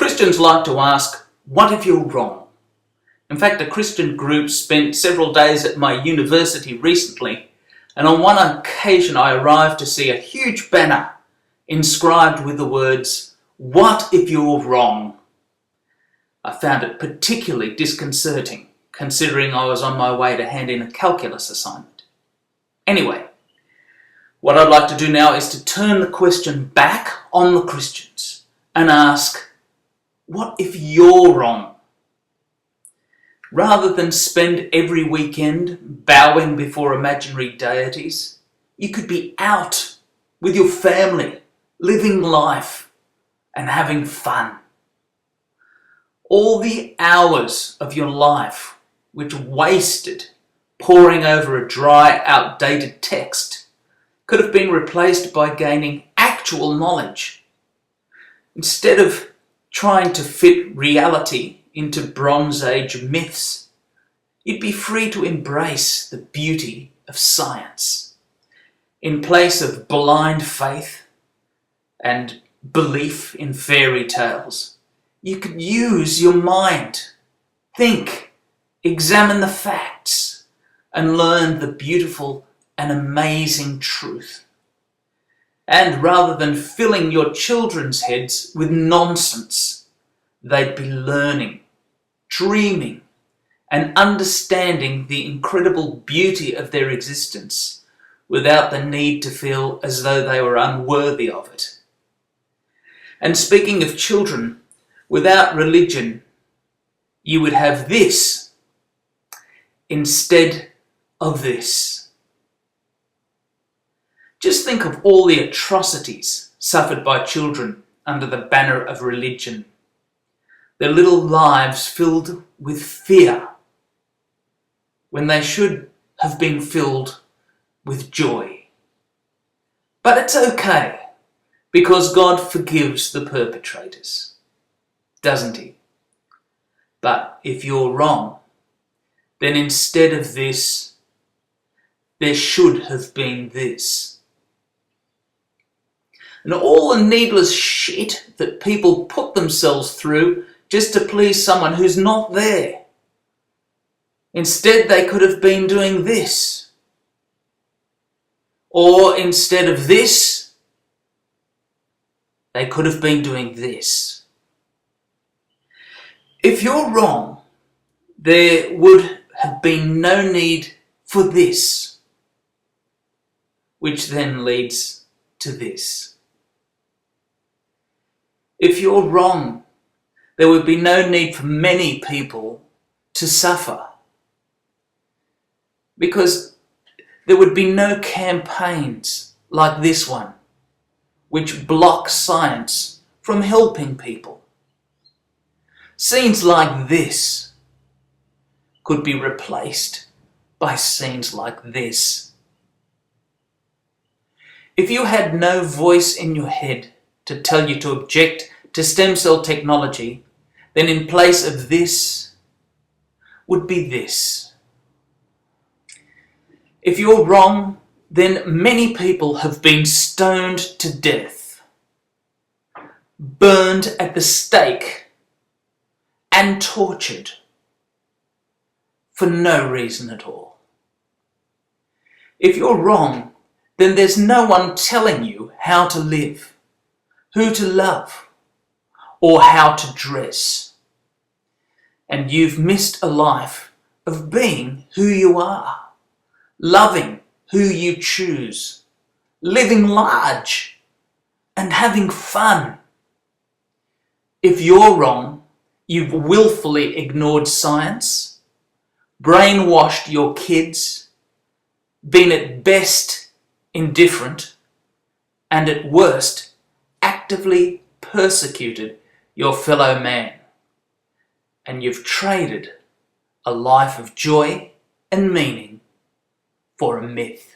Christians like to ask, what if you're wrong? In fact, a Christian group spent several days at my university recently, and on one occasion I arrived to see a huge banner inscribed with the words, "What if you're wrong?" I found it particularly disconcerting, considering I was on my way to hand in a calculus assignment. Anyway, what I'd like to do now is to turn the question back on the Christians and ask, what if you're wrong? Rather than spend every weekend bowing before imaginary deities, you could be out with your family, living life and having fun. All the hours of your life which wasted poring over a dry, outdated text could have been replaced by gaining actual knowledge. Instead of trying to fit reality into Bronze Age myths, you'd be free to embrace the beauty of science. In place of blind faith and belief in fairy tales, you could use your mind, think, examine the facts, and learn the beautiful and amazing truth. And rather than filling your children's heads with nonsense, they'd be learning, dreaming, and understanding the incredible beauty of their existence without the need to feel as though they were unworthy of it. And speaking of children, without religion, you would have this instead of this. Just think of all the atrocities suffered by children under the banner of religion. Their little lives filled with fear when they should have been filled with joy. But it's okay, because God forgives the perpetrators, doesn't he? But if you're wrong, then instead of this, there should have been this. And all the needless shit that people put themselves through just to please someone who's not there. Instead, they could have been doing this. Or instead of this, they could have been doing this. If you're wrong, there would have been no need for this, which then leads to this. If you're wrong, there would be no need for many people to suffer, because there would be no campaigns like this one, which block science from helping people. Scenes like this could be replaced by scenes like this. If you had no voice in your head to tell you to object to stem cell technology, then in place of this would be this. If you're wrong, then many people have been stoned to death, burned at the stake, and tortured for no reason at all. If you're wrong, then there's no one telling you how to live, who to love, or how to dress. And you've missed a life of being who you are, loving who you choose, living large, and having fun. If you're wrong, you've willfully ignored science, brainwashed your kids, been at best indifferent, and at worst actively persecuted your fellow man, and you've traded a life of joy and meaning for a myth.